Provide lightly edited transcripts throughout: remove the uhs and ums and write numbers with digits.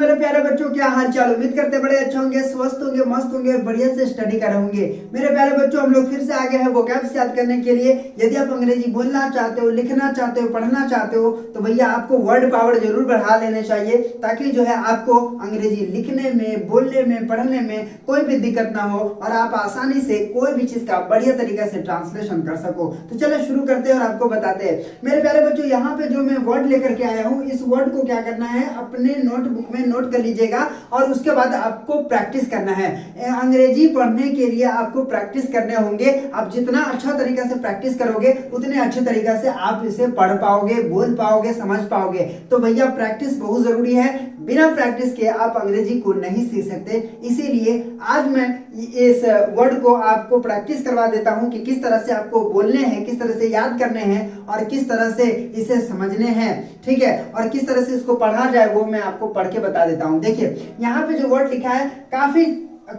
मेरे प्यारे बच्चों, क्या हाल चाल। उम्मीद करते बड़े अच्छे होंगे, स्वस्थ होंगे, मस्त होंगे, बढ़िया से स्टडी कर रहे होंगे। मेरे प्यारे बच्चों, हम लोग फिर से आ गए हैं वोकैब्स याद करने के लिए। यदि आप अंग्रेजी बोलना चाहते हो, लिखना चाहते हो, पढ़ना चाहते हो तो भैया आपको वर्ड पावर जरूर बढ़ा लेने चाहिए, ताकि जो है आपको अंग्रेजी लिखने में, बोलने में, पढ़ने में कोई भी दिक्कत ना हो और आप आसानी से कोई भी चीज का बढ़िया तरीके से ट्रांसलेशन कर सको। तो चलो शुरू करते हैं और आपको बताते हैं। मेरे प्यारे बच्चों, यहाँ पे जो मैं वर्ड लेकर के आया हूँ, इस वर्ड को क्या करना है, अपने नोटबुक में नोट कर लीजिएगा और उसके बाद आपको प्रैक्टिस करना है। अंग्रेजी पढ़ने के लिए आपको प्रैक्टिस करने होंगे। आप जितना अच्छा तरीका से प्रैक्टिस करोगे उतने अच्छे तरीका से आप इसे पढ़ पाओगे, बोल पाओगे, समझ पाओगे। तो भैया प्रैक्टिस बहुत जरूरी है। बिना प्रैक्टिस के आप अंग्रेजी को नहीं सीख सकते। इसीलिए आज मैं इस वर्ड को आपको प्रैक्टिस करवा देता हूं कि किस तरह से आपको बोलने हैं, किस तरह से याद करने हैं और किस तरह से इसे समझने हैं, ठीक है, और किस तरह से इसको पढ़ा जाए वो मैं आपको पढ़ के बता देता हूं। देखिए यहाँ पे जो वर्ड लिखा है काफी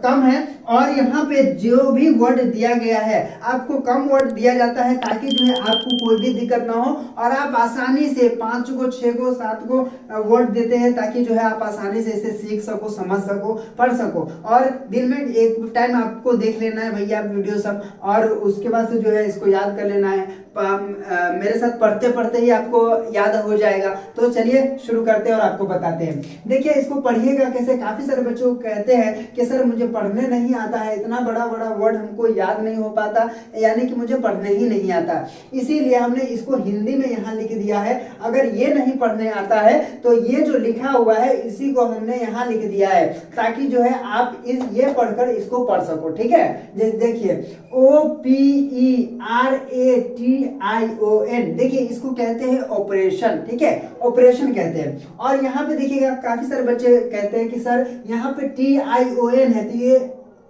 कम है और यहाँ पे जो भी वर्ड दिया गया है आपको कम वर्ड दिया जाता है, ताकि जो है आपको कोई भी दिक्कत ना हो और आप आसानी से 5 को, 6 को, 7 को वर्ड देते हैं, ताकि जो है आप आसानी से इसे सीख सको, समझ सको, पढ़ सको। और दिन में एक टाइम आपको देख लेना है भैया वीडियो सब, और उसके बाद से जो है इसको याद कर लेना है। मेरे साथ पढ़ते पढ़ते ही आपको याद हो जाएगा। तो चलिए शुरू करते हैं और आपको बताते हैं। देखिए इसको पढ़िएगा कैसे। काफी सारे बच्चों कहते हैं कि सर मुझे पढ़ने नहीं आता है, इतना बड़ा बड़ा वर्ड हमको याद नहीं हो पाता, यानी कि मुझे पढ़ने ही नहीं आता। इसीलिए हमने इसको हिंदी में यहाँ लिख दिया है। अगर ये नहीं पढ़ने आता है तो ये जो लिखा हुआ है इसी को हमने यहाँ लिख दिया है, ताकि जो है आप ये पढ़कर इसको पढ़ सको, ठीक है। जैसे देखिए OPERATION, देखिए इसको कहते हैं ऑपरेशन, ठीक है, ऑपरेशन कहते हैं। और यहाँ पे देखिएगा काफी सारे बच्चे कहते हैं कि सर यहाँ पे TION है तो ये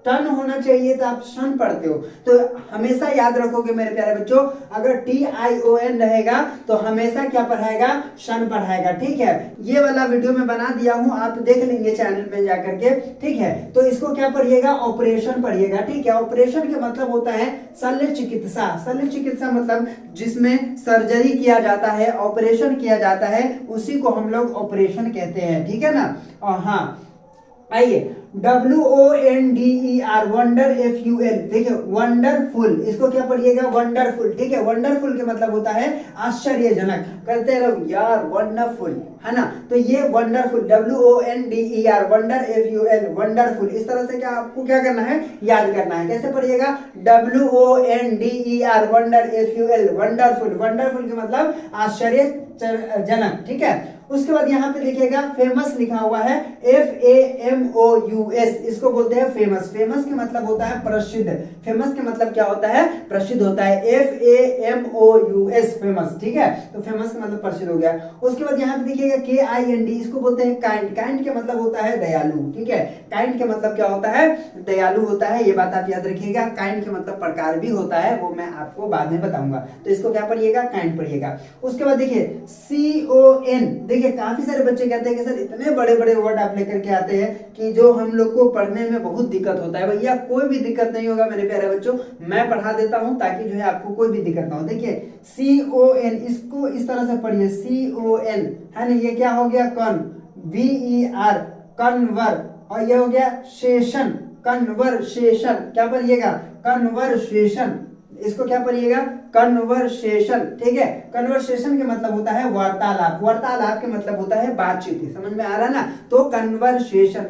टर्न होना चाहिए, तो आप शन पढ़ते हो। तो हमेशा याद रखोगे मेरे प्यारे बच्चों, अगर TION रहेगा तो हमेशा क्या पढ़ाएगा, शन पढ़ाएगा, ठीक है। ये वाला वीडियो में बना दिया हूं, आप देख लेंगे चैनल में जाकर के, ठीक है। तो इसको क्या पढ़िएगा, ऑपरेशन पढ़िएगा, ठीक है। ऑपरेशन का मतलब होता है शल्य चिकित्सा। शल्य चिकित्सा मतलब जिसमें सर्जरी किया जाता है, ऑपरेशन किया जाता है, उसी को हम लोग ऑपरेशन कहते हैं, ठीक है ना। और हाँ आइए WONDER, वंडर, FUL, देखिए वंडरफुल, इसको क्या पढ़िएगा, वंडरफुल, ठीक है। वंडरफुल के मतलब होता है आश्चर्यजनक। कहते रहो यार वंडरफुल, है ना। तो ये wonderful, WONDER, wonder, FUL, wonderful. इस तरह से क्या आपको क्या करना है, याद करना है। कैसे पढ़िएगा, WONDER, wonder, FUL, wonderful. Wonderful के मतलब आश्चर्यजनक, ठीक है। उसके बाद यहाँ पे देखिएगा फेमस लिखा हुआ है, FAMOUS, इसको बोलते हैं फेमस। फेमस के मतलब होता है प्रसिद्ध। फेमस के मतलब क्या होता है, प्रसिद्ध होता है। FAMOUS, फेमस, ठीक है। तो फेमस का मतलब प्रसिद्ध हो गया। उसके बाद यहाँ पे देखिएगा KIND, इसको बोलते हैं काइंड। काइंड के मतलब होता है दयालु, ठीक है। काइंड के मतलब क्या होता है, दयालु होता है। ये बात आप याद रखिएगा। काइंड के मतलब प्रकार भी होता है, वो मैं आपको बाद में बताऊंगा। तो इसको क्या पढ़िएगा, काइंड पढ़िएगा। उसके बाद देखिए CON, देखिए काफी सारे बच्चे कहते हैं कि सर इतने बड़े बड़े वर्ड आप लेकर के आते हैं कि जो हम लोग को पढ़ने में बहुत दिक्कत होता है। भैया कोई भी दिक्कत नहीं होगा मेरे प्यारे बच्चों, मैं पढ़ा देता हूं, ताकि जो है आपको कोई भी दिक्कत ना हो। देखिए CON, इसको इस तरह से पढ़िए, CON, है ना। ये क्या हो गया, कन, VER, कन्वर, और ये हो गया सेशन, कन्वर्सेशन। क्या पढ़िएगा, कन्वर्सेशन। इसको क्या पढ़िएगा, कन्वर्सेशन, ठीक है। कन्वर्सेशन के मतलब होता है वार्तालाप। वार्तालाप के मतलब होता है बातचीत। समझ में आ रहा है ना। तो कन्वर्सेशन,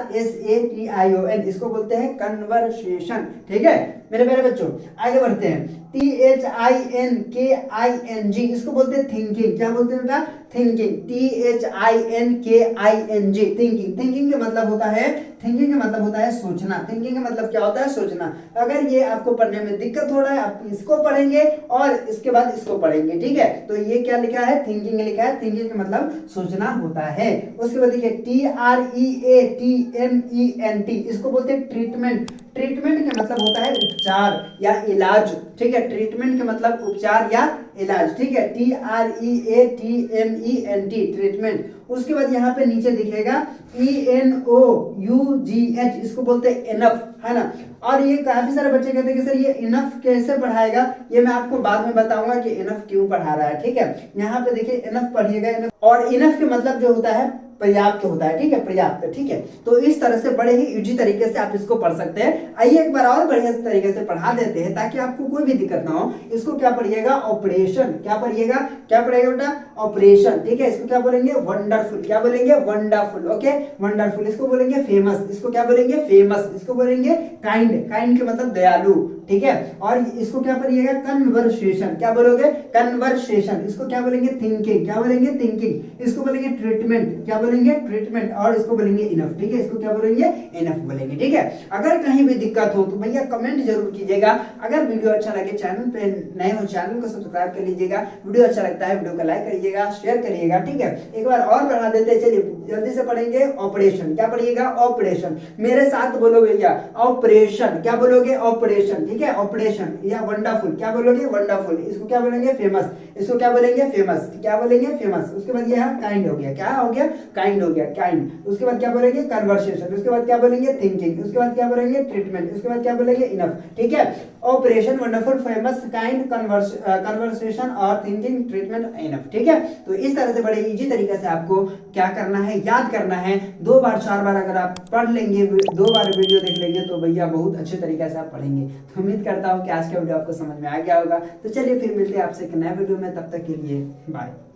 CONVERSATION, इसको बोलते हैं कन्वर्सेशन, ठीक है मेरे प्यारे बच्चों। आगे बढ़ते हैं। THINKING, इसको बोलते हैं थिंकिंग। क्या बोलते हैं बेटा, थिंकिंग। THINKING, thinking. थिंकिंग के मतलब होता है, थिंकिंग का मतलब होता है सोचना। थिंकिंग का मतलब क्या होता है, सोचना। अगर ये आपको पढ़ने में दिक्कत हो रहा है, आप इसको पढ़ेंगे और इसके बाद इसको पढ़ेंगे, ठीक है। तो ये क्या लिखा है, थिंकिंग लिखा है। थिंकिंग का मतलब सोचना होता है। उसके बाद देखिए TREATMENT, इसको बोलते हैं ट्रीटमेंट। ट्रीटमेंट का मतलब होता है उपचार या इलाज, ठीक है। ट्रीटमेंट का मतलब उपचार या इलाज, ठीक है, TREATMENT ट्रीटमेंट। उसके बाद यहाँ पे नीचे दिखेगा ENOUGH, इसको बोलते हैं इनफ, है ना। और ये काफी सारे बच्चे कहते हैं कि सर ये इनफ कैसे पढ़ाएगा, ये मैं आपको बाद में बताऊंगा कि इनफ क्यों पढ़ा रहा है, ठीक है। यहाँ पे देखिए इनफ पढ़िएगा, इनफ, और इनफ के मतलब जो होता है पर्याप्त होता है, ठीक है, पर्याप्त, ठीक है। तो इस तरह से बड़े ही इजी तरीके से आप इसको पढ़ सकते हैं। आइए एक बार और बढ़िया तरीके से पढ़ा देते हैं ताकि आपको कोई भी दिक्कत ना हो। इसको क्या पढ़िएगा, ऑपरेशन, क्या पढ़िएगा, क्या पढ़ेगा बेटा, ऑपरेशन, ठीक है। इसको क्या बोलेंगे, वंडरफुल, क्या बोलेंगे, वंडरफुल, ओके, वंडरफुल। इसको बोलेंगे फेमस, इसको क्या बोलेंगे, फेमस। इसको बोलेंगे काइंड, काइंड के मतलब दयालु, ठीक है। और इसको क्या पढ़िएगा, कन्वर्सेशन, क्या बोलोगे, कन्वर्सेशन। इसको क्या बोलेंगे, थिंकिंग, क्या बोलेंगे, थिंकिंग। इसको बोलेंगे ट्रीटमेंट, क्या बोलेंगे, ट्रीटमेंट। और इसको बोलेंगे इनफ, ठीक है, इसको क्या बोलेंगे, इनफ बोलेंगे, ठीक है। अगर कहीं भी दिक्कत हो तो भैया कमेंट जरूर कीजिएगा। अगर वीडियो अच्छा लगे, चैनल पे नए हो चैनल को सब्सक्राइब कर लीजिएगा। वीडियो अच्छा लगता है वीडियो को लाइक करिएगा, शेयर करिएगा, ठीक है। एक बार और बढ़ा देते हैं, चलिए जल्दी से पढ़ेंगे ऑपरेशन। क्या पढ़िएगा, ऑपरेशन। मेरे साथ बोलो भैया, ऑपरेशन, क्या बोलोगे, ऑपरेशन, ठीक है, ऑपरेशन। या वंडरफुल, क्या बोलोगे, वंडरफुल। इसको क्या बोलेंगे, फेमस। इसको क्या बोलेंगे, फेमस, क्या बोलेंगे, फेमस। उसके बाद यह काइंड हो गया, क्या हो गया, काइंड हो गया, काइंड। उसके बाद क्या बोलेंगे, कन्वर्सेशन। उसके बाद क्या बोलेंगे, थिंकिंग। उसके बाद क्या बोलेंगे, ट्रीटमेंट। उसके बाद क्या बोलेंगे, इनफ, ठीक है। Operation, wonderful, famous, kind, conversation और थिंकिंग, ट्रीटमेंट, इनफ, ठीक है। तो इस तरह से बड़े इजी तरीके से आपको क्या करना है, याद करना है। 2 बार 4 बार अगर आप पढ़ लेंगे, 2 बार वीडियो देख लेंगे तो भैया बहुत अच्छे तरीके से आप पढ़ेंगे। तो उम्मीद करता हूँ कि आज का वीडियो आपको समझ में आ गया होगा। तो चलिए फिर मिलते हैं आपसे एक नए वीडियो में, तब तक के लिए बाय।